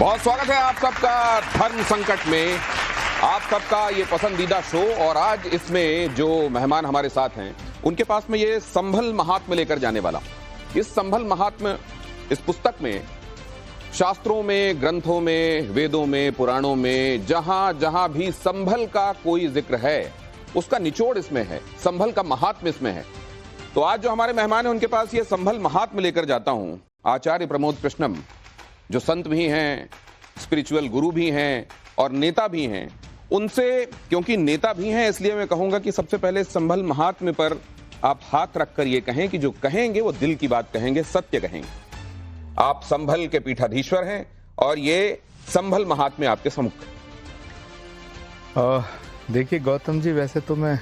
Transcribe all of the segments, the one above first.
बहुत स्वागत है आप सबका धर्म संकट में, आप सबका ये पसंदीदा शो। और आज इसमें जो मेहमान हमारे साथ हैं उनके पास में ये संभल महात्म्य लेकर जाने वाला। इस संभल महात्म्य इस पुस्तक में शास्त्रों में, ग्रंथों में, वेदों में, पुराणों में जहां जहां भी संभल का कोई जिक्र है उसका निचोड़ इसमें है, संभल का महात्म्य इसमें है। तो आज जो हमारे मेहमान हैं उनके पास ये संभल महात्म्य लेकर जाता हूं। आचार्य प्रमोद कृष्णम जो संत भी हैं, स्पिरिचुअल गुरु भी हैं और नेता भी हैं, उनसे, क्योंकि नेता भी हैं इसलिए मैं कहूंगा कि सबसे पहले संभल महात्म्य पर आप हाथ रखकर ये कहें कि जो कहेंगे वो दिल की बात कहेंगे, सत्य कहेंगे। आप संभल के पीठाधीश्वर हैं और ये संभल महात्म्य आपके सम्मुख। देखिए गौतम जी, वैसे तो मैं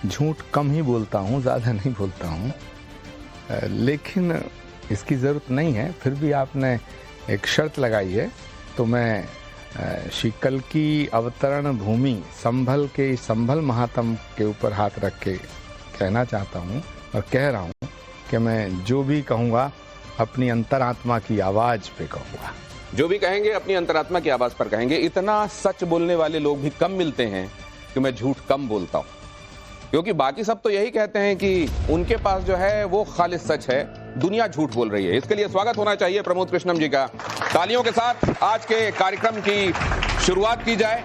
झूठ कम ही बोलता हूँ, ज़्यादा नहीं बोलता हूँ, लेकिन इसकी ज़रूरत नहीं है। फिर भी आपने एक शर्त लगाई है तो मैं श्री कल्कि अवतरण भूमि संभल के संभल महात्म के ऊपर हाथ रख के कहना चाहता हूँ और कह रहा हूँ कि मैं जो भी कहूँगा अपनी अंतरात्मा की आवाज़ पे कहूँगा। जो भी कहेंगे अपनी अंतरात्मा की आवाज़ पर कहेंगे। इतना सच बोलने वाले लोग भी कम मिलते हैं कि मैं झूठ कम बोलता हूँ, क्योंकि बाकी सब तो यही कहते हैं कि उनके पास जो है वो खालिस सच है, दुनिया झूठ बोल रही है। इसके लिए स्वागत होना चाहिए प्रमोद कृष्णम जी का। तालियों के साथ आज के कार्यक्रम की शुरुआत की जाए।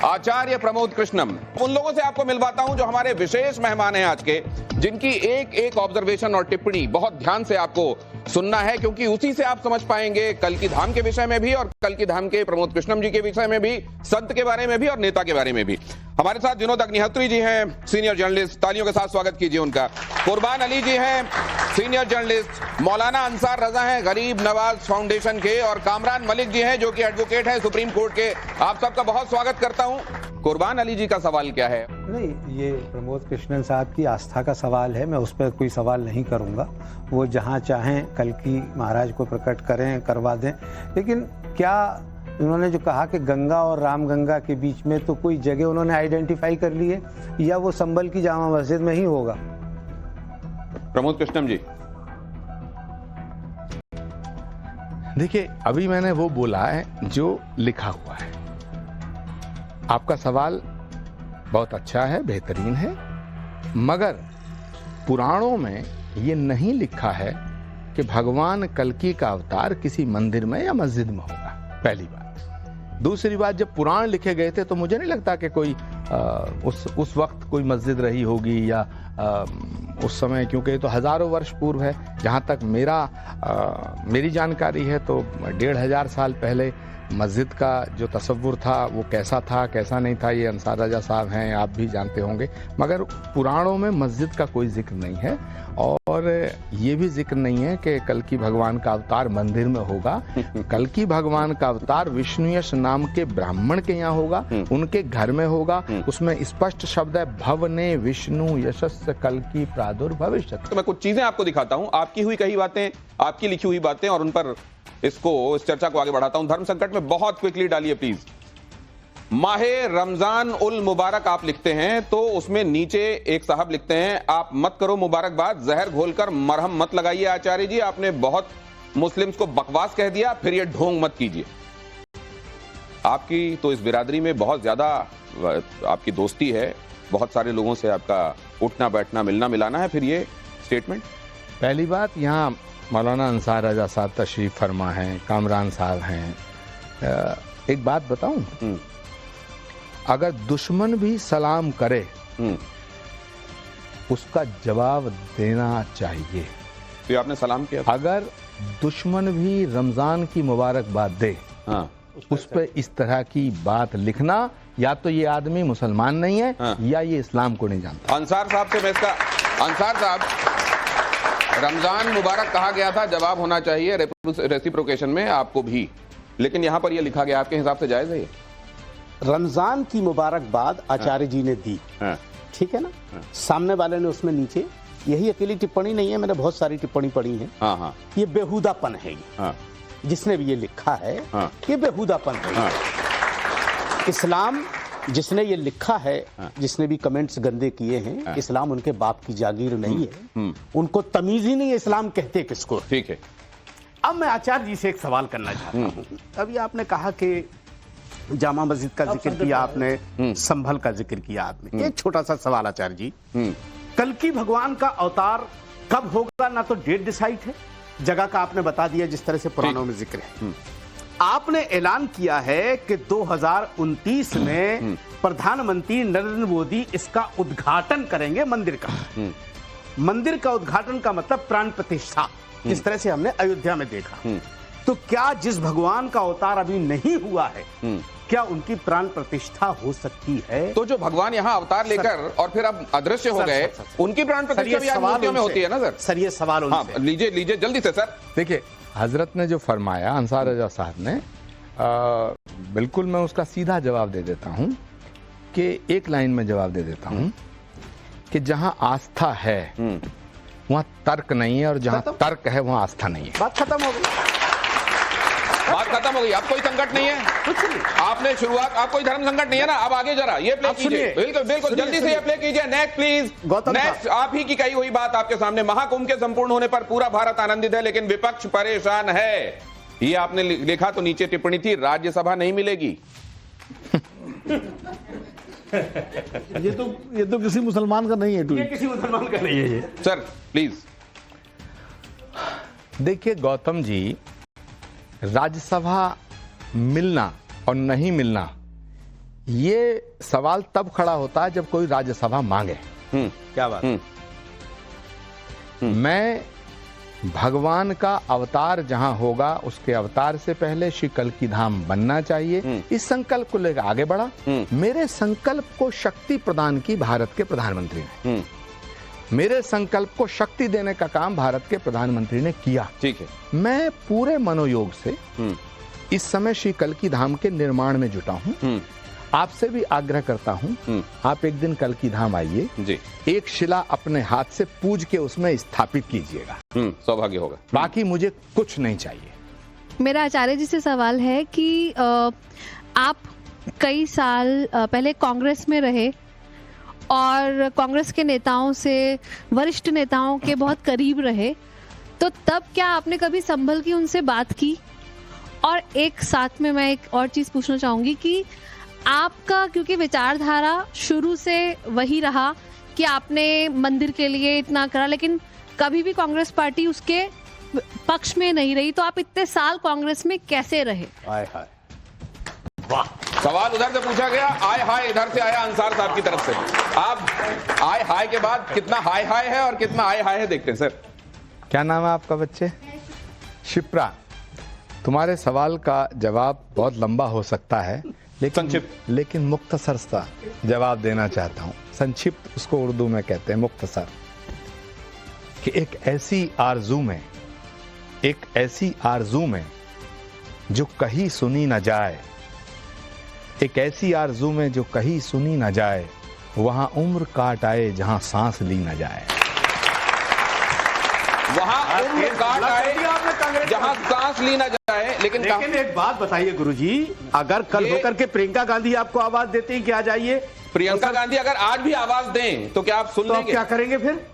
आचार्य प्रमोद कृष्णम, उन लोगों से आपको मिलवाता हूं जो हमारे विशेष मेहमान हैं आज के, जिनकी एक एक ऑब्जर्वेशन और टिप्पणी बहुत ध्यान से आपको सुनना है, क्योंकि उसी से आप समझ पाएंगे कल्कि धाम के विषय में भी और कल्कि धाम के प्रमोद कृष्णम जी के विषय में भी, संत के बारे में भी और नेता के बारे में भी। हमारे साथ विनोद अग्निहोत्री जी हैं, सीनियर जर्नलिस्ट, तालियों के साथ स्वागत कीजिए उनका। कुर्बान अली जी हैं, सीनियर जर्नलिस्ट। मौलाना अंसार रजा हैं, गरीब नवाज फाउंडेशन के। और कामरान मलिक जी हैं जो कि एडवोकेट हैं सुप्रीम कोर्ट के। आप सबका बहुत स्वागत करता हूं। कुर्बान अली जी का सवाल क्या है? नहीं, ये प्रमोद कृष्णन साहब की आस्था का सवाल है, मैं उस पर कोई सवाल नहीं करूंगा। वो जहां चाहें कल्कि महाराज को प्रकट करें, करवा दें। लेकिन क्या उन्होंने जो कहा कि गंगा और रामगंगा के बीच में, तो कोई जगह उन्होंने आइडेंटिफाई कर ली है या वो संभल की जामा मस्जिद में ही होगा? प्रमोद कृष्णम जी, देखिए अभी मैंने वो बोला है जो लिखा हुआ है। आपका सवाल बहुत अच्छा है, बेहतरीन है, मगर पुराणों में ये नहीं लिखा है कि भगवान कल्कि का अवतार किसी मंदिर में या मस्जिद में होगा, पहली बात। दूसरी बात, जब पुराण लिखे गए थे तो मुझे नहीं लगता कि कोई उस वक्त कोई मस्जिद रही होगी या उस समय, क्योंकि तो हज़ारों वर्ष पूर्व है। जहाँ तक मेरी जानकारी है तो 1500 साल पहले मस्जिद का जो तसव्वुर था वो कैसा था कैसा नहीं था, ये अंसार रजा साहब हैं, आप भी जानते होंगे। मगर पुराणों में मस्जिद का कोई जिक्र नहीं है और ये भी जिक्र नहीं है कि कल्कि भगवान का अवतार मंदिर में होगा। कल्कि भगवान का अवतार विष्णुयश नाम के ब्राह्मण के यहाँ होगा, उनके घर में होगा। उसमें स्पष्ट शब्द है, भवने विष्णु यशस्य कल्कि प्रादुर्भविष्यति। तो मैं कुछ चीजें आपको दिखाता हूं, आपकी हुई कही बातें, आपकी लिखी हुई बातें, और उन पर इस चर्चा को आगे बढ़ाता हूं। धर्म संकट में बहुत क्विकली डालिए प्लीज। माहे रमजान उल मुबारक आप लिखते हैं तो उसमें नीचे एक साहब लिखते हैं, आप मत करो मुबारकबाद, जहर घोलकर मरहम मत लगाइए। आचार्य जी, आपने बहुत मुस्लिम्स को बकवास कह दिया, फिर ये ढोंग मत कीजिए। आपकी तो इस बिरादरी में बहुत ज्यादा आपकी दोस्ती है, बहुत सारे लोगों से आपका उठना बैठना मिलना मिलाना है, फिर ये स्टेटमेंट। पहली बात, यहाँ मौलाना अंसार रजा साहब तशरीफ फरमा हैं, कामरान साहब हैं। एक बात बताऊं, अगर दुश्मन भी सलाम करे उसका जवाब देना चाहिए। तो आपने सलाम किया? अगर दुश्मन भी रमजान की मुबारकबाद दे, हाँ, उस पर इस तरह की बात लिखना, या तो ये आदमी मुसलमान नहीं है, हाँ, या ये इस्लाम को नहीं जानता। अंसार साहब से मैं इसका, अंसार साहब, रमजान मुबारक कहा गया था, जवाब होना चाहिए रेसिप्रोकेशन में आपको भी, लेकिन यहां पर यह लिखा गया, आपके हिसाब से जायज है? रमजान की मुबारकबाद आचार्य जी ने दी, ठीक है ना। सामने वाले ने उसमें नीचे, यही अकेली टिप्पणी नहीं है, मैंने बहुत सारी टिप्पणी पढ़ी है। ये बेहुदापन है, जिसने भी ये लिखा है ये बेहुदापन है। इस्लाम जिसने ये लिखा है, जिसने भी कमेंट्स गंदे किए हैं, इस्लाम उनके बाप की जागीर नहीं है, उनको तमीज ही नहीं है इस्लाम कहते किसको। ठीक है, अब मैं आचार्य जी से एक सवाल करना चाहता हूँ। अभी आपने कहा कि जामा मस्जिद का जिक्र किया आपने, संभल का जिक्र किया आपने। एक छोटा सा सवाल आचार्य जी, कल्कि भगवान का अवतार कब होगा ना तो डेट डिसाइड है, जगह का आपने बता दिया जिस तरह से पुराणों में जिक्र है। आपने ऐलान किया है कि 2029 में प्रधानमंत्री नरेंद्र मोदी इसका उद्घाटन करेंगे मंदिर का। मंदिर का उद्घाटन का मतलब प्राण प्रतिष्ठा, जिस तरह से हमने अयोध्या में देखा। तो क्या जिस भगवान का अवतार अभी नहीं हुआ है, क्या उनकी प्राण प्रतिष्ठा हो सकती है? तो जो भगवान यहाँ अवतार लेकर और फिर अब अदृश्य हो गए, उनकी प्राण प्रतिष्ठा भी आज मूर्तियों में होती है ना सर? सर ये सवाल हाँ, लीजिए जल्दी से सर। देखिए, हजरत ने जो फरमाया, अंसार रजा साहब ने, बिल्कुल मैं उसका सीधा जवाब दे देता हूँ कि एक लाइन में जवाब दे देता हूँ कि जहाँ आस्था है वहाँ तर्क नहीं है, और जहाँ तर्क है वहाँ आस्था नहीं है। बात खत्म हो गई, बात खत्म हो गई। अब कोई संकट नहीं है, कुछ नहीं। आपने शुरुआत, आप कोई धर्म संकट नहीं है ना। अब आगे जरा ये प्ले कीजिए, बिल्कुल बिल्कुल जल्दी से ये प्ले कीजिए। Next please, next. आप ही की कही हुई बात आपके सामने। महाकुंभ के संपूर्ण होने पर पूरा भारत आनंदित है, लेकिन विपक्ष परेशान है। ये आपने लिखा, तो नीचे टिप्पणी थी, राज्यसभा नहीं मिलेगी। ये तो किसी मुसलमान का नहीं है, ये किसी मुसलमान का नहीं है ये। Sir please. देखिए गौतम जी, राज्यसभा मिलना और नहीं मिलना, ये सवाल तब खड़ा होता है जब कोई राज्यसभा मांगे। क्या बात? मैं भगवान का अवतार जहां होगा, उसके अवतार से पहले श्री कल्कि धाम बनना चाहिए, इस संकल्प को लेकर आगे बढ़ा। मेरे संकल्प को शक्ति प्रदान की भारत के प्रधानमंत्री ने। मेरे संकल्प को शक्ति देने का काम भारत के प्रधानमंत्री ने किया। ठीक है। मैं पूरे मनोयोग से इस समय श्री कल्कि धाम के निर्माण में जुटा हूं। आपसे भी आग्रह करता हूं, आप एक दिन कल्कि धाम आइए जी, एक शिला अपने हाथ से पूज के उसमें स्थापित कीजिएगा। सौभाग्य होगा। बाकी मुझे कुछ नहीं चाहिए। मेरा आचार्य जी से सवाल है कि आप कई साल पहले कांग्रेस में रहे और कांग्रेस के नेताओं से, वरिष्ठ नेताओं के बहुत करीब रहे, तो तब क्या आपने कभी संभल की उनसे बात की? और एक साथ में मैं एक और चीज पूछना चाहूंगी कि आपका, क्योंकि विचारधारा शुरू से वही रहा कि आपने मंदिर के लिए इतना करा, लेकिन कभी भी कांग्रेस पार्टी उसके पक्ष में नहीं रही, तो आप इतने साल कांग्रेस में कैसे रहे? हाय हाय, वाह। सवाल उधर से पूछा गया, आय हाय इधर से आया अंसार साहब की तरफ से। आप आय हाय के बाद कितना हाय हाय है और कितना आय हाय है देखते हैं सर। क्या नाम है आपका बच्चे? शिप्रा। तुम्हारे सवाल का जवाब बहुत लंबा हो सकता है, लेकिन मुख्तसर सा जवाब देना चाहता हूं। संक्षिप्त उसको उर्दू में कहते हैं मुख्तसर, कि एक ऐसी आरजू में जो कहीं सुनी न जाए, एक ऐसी आरजू में जो कहीं सुनी न जाए, वहां उम्र काट आए जहां सांस ली न जाए। वहां उम्र काट आए जहां सांस ली न जाए। लेकिन एक बात बताइए गुरुजी, अगर कल होकर के प्रियंका गांधी आपको आवाज देती है कि आ जाइए, प्रियंका गांधी अगर आज भी आवाज दें तो क्या आप सुन लेंगे? क्या करेंगे फिर?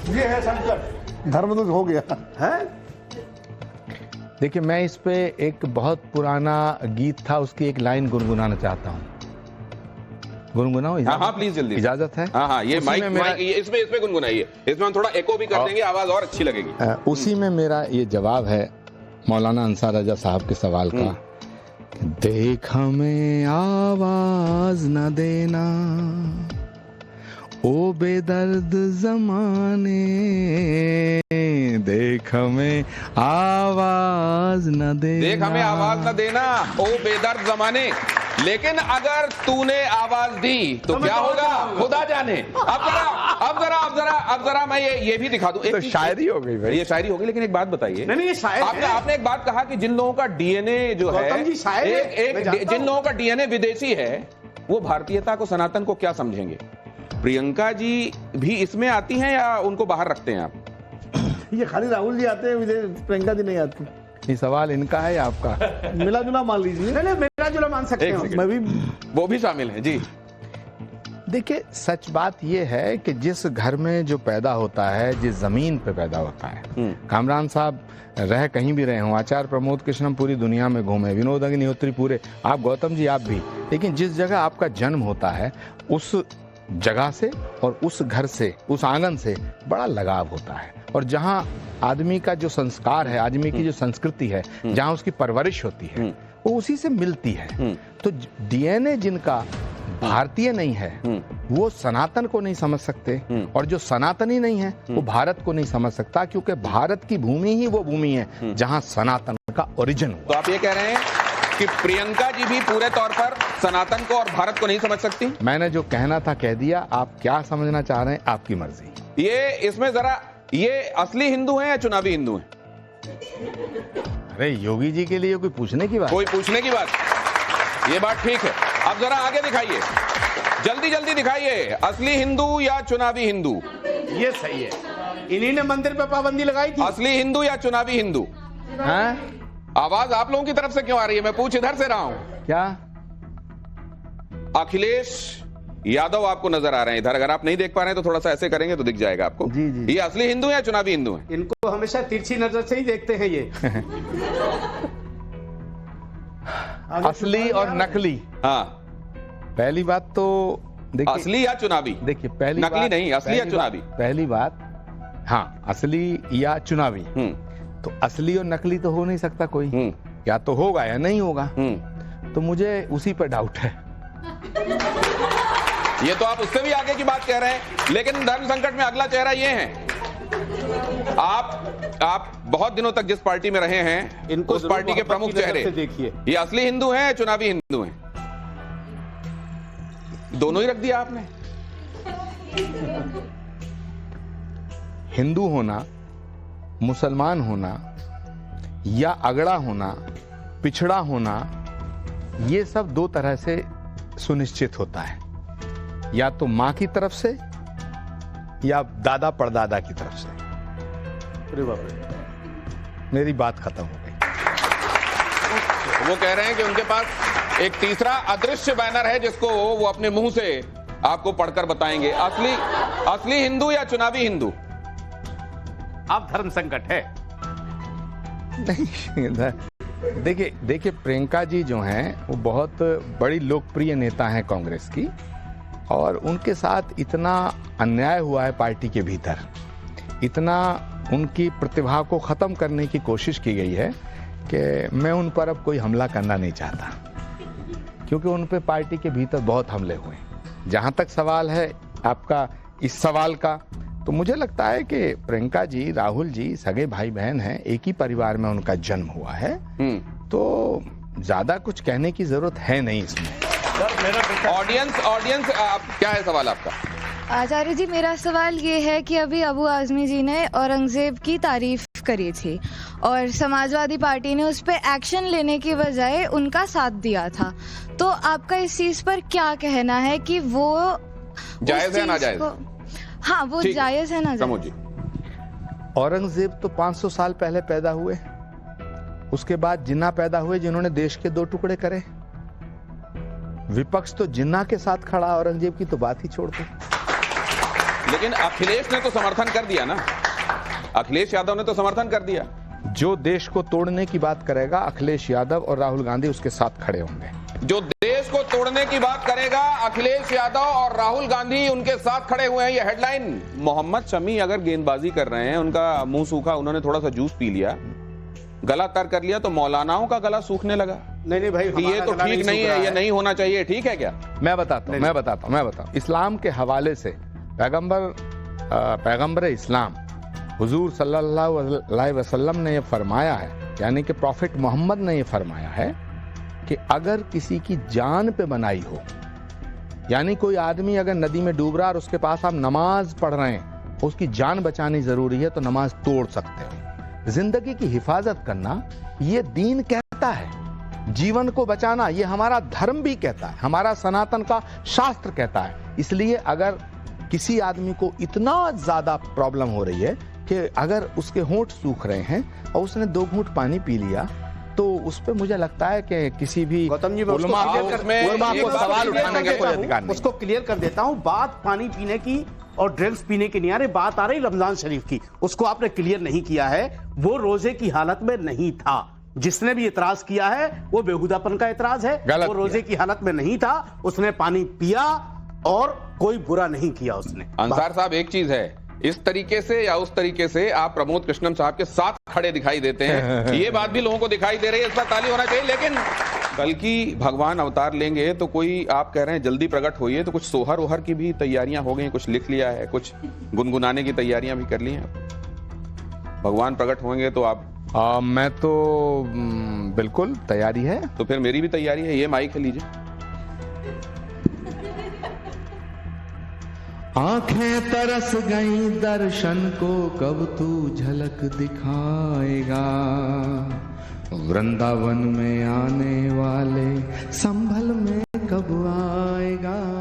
ये है संकट, धर्म तो हो गया है। देखिए, मैं इस पे एक बहुत पुराना गीत था, उसकी एक लाइन गुनगुनाना चाहता हूँ। गुनगुनाओ? हाँ प्लीज जल्दी, इजाजत है? हाँ, ये माइक इसमें गुनगुनाइए, इसमें हम थोड़ा एको भी कर देंगे, आवाज और अच्छी लगेगी। उसी में मेरा ये जवाब है मौलाना अंसार रजा साहब के सवाल का। देख हमें आवाज न देना ओ बेदर्द जमाने, देख हमें आवाज न देना, देख हमें आवाज न देना ओ बेदर्द जमाने। लेकिन अगर तूने आवाज दी तो क्या होगा खुदा जाने। अब जरा मैं ये भी दिखा दूं। तो शायरी हो गई भाई, ये शायरी हो गई। लेकिन एक बात बताइए, नहीं ये शायरी आपने एक बात कहा कि जिन लोगों का डीएनए जो है, जिन लोगों का डीएनए विदेशी है, वो भारतीयता को, सनातन को क्या समझेंगे? प्रियंका जी भी इसमें आती हैं या उनको बाहर रखते हैं आप? ये खाली राहुल जी आते हैं, प्रियंका जी नहीं आती। ये सवाल इनका है या आपका? मिला जुला मान लीजिए। नहीं मिला जुला मान सकते हैं, मैं भी, वो भी शामिल है जी। देखिए, सच बात यह है कि जिस घर में जो पैदा होता है, जिस जमीन पे पैदा होता है, कामरान साहब रह कहीं भी रहे हों, आचार्य प्रमोद कृष्णम पूरी दुनिया में घूमे, विनोद अग्निहोत्री पूरे, आप गौतम जी आप भी, लेकिन जिस जगह आपका जन्म होता है उस जगह से और उस घर से, उस आंगन से बड़ा लगाव होता है। और जहाँ आदमी का जो संस्कार है, आदमी की जो संस्कृति है, जहाँ उसकी परवरिश होती है, वो उसी से मिलती है। तो डीएनए जिनका भारतीय नहीं है वो सनातन को नहीं समझ सकते, और जो सनातनी नहीं है वो भारत को नहीं समझ सकता, क्योंकि भारत की भूमि ही वो भूमि है जहां सनातन का ओरिजिन हुआ। तो आप ये कह रहे हैं कि प्रियंका जी भी पूरे तौर पर सनातन को और भारत को नहीं समझ सकती? मैंने जो कहना था कह दिया, आप क्या समझना चाह रहे हैं आपकी मर्जी। ये इसमें जरा, ये असली हिंदू हैं या चुनावी हिंदू हैं? अरे योगी जी के लिए कोई पूछने की बात? कोई पूछने की बात? ये बात ठीक है। अब जरा आगे दिखाइए, जल्दी जल्दी दिखाइए, असली हिंदू या चुनावी हिंदू? ये सही है, इन्हीं ने मंदिर पे पाबंदी लगाई थी। असली हिंदू या चुनावी हिंदू? हाँ? आवाज आप लोगों की तरफ से क्यों आ रही है? मैं पूछ इधर से रहा हूं। क्या? अखिलेश यादव आपको नजर आ रहे हैं इधर, अगर आप नहीं देख पा रहे हैं तो थोड़ा सा ऐसे करेंगे तो दिख जाएगा आपको। जी जी। ये असली हिंदू या चुनावी हिंदू है? इनको हमेशा तिरछी नजर से ही देखते हैं ये। असली और नकली। हाँ, पहली बात तो देखिए, असली या चुनावी? देखिए पहली नकली बात, नहीं, असली या चुनावी? पहली बात, हाँ, असली या चुनावी। तो असली और नकली तो हो नहीं सकता कोई, या तो होगा या नहीं होगा। तो मुझे उसी पर डाउट है। ये तो आप उससे भी आगे की बात कह रहे हैं, लेकिन धर्म संकट में अगला चेहरा ये है। आप बहुत दिनों तक जिस पार्टी में रहे हैं, इनको उस पार्टी के प्रमुख चेहरे देखिए, ये असली हिंदू हैं या चुनावी हिंदू हैं? दोनों ही रख दिया आपने। हिंदू होना, मुसलमान होना या अगड़ा होना, पिछड़ा होना, ये सब दो तरह से सुनिश्चित होता है, या तो मां की तरफ से या दादा परदादा की तरफ से। अरे बाप रे, मेरी बात खत्म हो गई। वो कह रहे हैं कि उनके पास एक तीसरा अदृश्य बैनर है जिसको वो अपने मुंह से आपको पढ़कर बताएंगे। असली हिंदू या चुनावी हिंदू? आप धर्म संकट है। नहीं, देखिए प्रियंका जी जो हैं वो बहुत बड़ी लोकप्रिय नेता हैं कांग्रेस की, और उनके साथ इतना अन्याय हुआ है पार्टी के भीतर, इतना उनकी प्रतिभा को खत्म करने की कोशिश की गई है कि मैं उन पर अब कोई हमला करना नहीं चाहता, क्योंकि उन पे पार्टी के भीतर बहुत हमले हुए। जहां तक सवाल है आपका इस सवाल का, तो मुझे लगता है कि प्रियंका जी, राहुल जी सगे भाई बहन हैं, एक ही परिवार में उनका जन्म हुआ है, तो ज्यादा कुछ कहने की जरूरत है नहीं इसमें। ऑडियंस क्या है सवाल आपका? आचार्य जी, मेरा सवाल ये है कि अभी अबू आजमी जी ने औरंगजेब की तारीफ करी थी और समाजवादी पार्टी ने उस पर एक्शन लेने की बजाय उनका साथ दिया था, तो आपका इस चीज पर क्या कहना है कि वो जायज है ना जायज? हाँ, वो जायज है ना जायज? औरंगजेब तो 500 साल पहले पैदा हुए, उसके बाद जिन्ना पैदा हुए जिन्होंने देश के 2 टुकड़े करे। विपक्ष तो जिन्ना के साथ खड़ा, औरंगजेब की तो बात ही छोड़ दो। लेकिन अखिलेश ने तो समर्थन कर दिया ना, अखिलेश यादव ने तो समर्थन कर दिया। जो देश को तोड़ने की बात करेगा, अखिलेश यादव और राहुल गांधी उसके साथ खड़े होंगे। जो देश को तोड़ने की बात करेगा, अखिलेश यादव और राहुल गांधी उनके साथ खड़े हुए हैं। ये हेडलाइन। मोहम्मद शमी अगर गेंदबाजी कर रहे हैं, उनका मुंह सूखा, उन्होंने थोड़ा सा जूस पी लिया, गला तर कर लिया, तो मौलानाओं का गला सूखने लगा। नहीं भाई, ये तो ठीक नहीं है, ये नहीं होना चाहिए। ठीक है क्या? मैं बताता हूँ। इस्लाम के हवाले से पैगंबर इस्लाम हुजूर सल्लल्लाहु अलैहि वसल्लम ने ये फरमाया है, यानी कि प्रॉफिट मोहम्मद ने ये फरमाया है कि अगर किसी की जान पे बनाई हो, यानी कोई आदमी अगर नदी में डूब रहा और उसके पास आप नमाज पढ़ रहे हैं, उसकी जान बचानी जरूरी है, तो नमाज तोड़ सकते हो। जिंदगी की हिफाजत करना ये दीन कहता है, जीवन को बचाना ये हमारा धर्म भी कहता है, हमारा सनातन का शास्त्र कहता है। इसलिए अगर किसी आदमी को इतना ज्यादा प्रॉब्लम हो रही है कि अगर उसके होंठ सूख रहे हैं और उसने 2 घूंट पानी पी लिया, तो उस पे मुझे लगता है कि किसी भी गौतम जी, मैं उसको उलमा clear को- कर- उसमें उलमा एक को बात सवाल clear उठाने कर का कोई देता हूं, अधिकार नहीं। उसको क्लियर कर देता हूं। बात पानी पीने की और ड्रिंक्स पीने की नहीं आ रही, बात आ रही रमजान शरीफ की। उसको आपने क्लियर नहीं किया है। वो रोजे की हालत में नहीं था। जिसने भी इतराज किया है वो बेहुदापन का इतराज है। गलत वो रोजे की हालत में नहीं था, उसने पानी पिया और कोई बुरा नहीं किया उसने। अंसार साहब, एक चीज है, इस तरीके से या उस तरीके से आप प्रमोद कृष्णम साहब के साथ खड़े दिखाई देते हैं, ये बात भी लोगों को दिखाई दे रही है, इस पर ताली होना चाहिए। लेकिन कल की भगवान अवतार लेंगे तो कोई, आप कह रहे हैं जल्दी प्रकट होइए, तो कुछ सोहर ओहर की भी तैयारियां हो गई, कुछ लिख लिया है, कुछ गुनगुनाने की तैयारियां भी कर ली हैं? भगवान प्रकट होंगे तो आप मैं तो बिल्कुल तैयारी है। तो फिर मेरी भी तैयारी है, ये माइक है, लीजिए। आंखें तरस गई दर्शन को, कब तू झलक दिखाएगा, वृंदावन में आने वाले संभल में कब आएगा।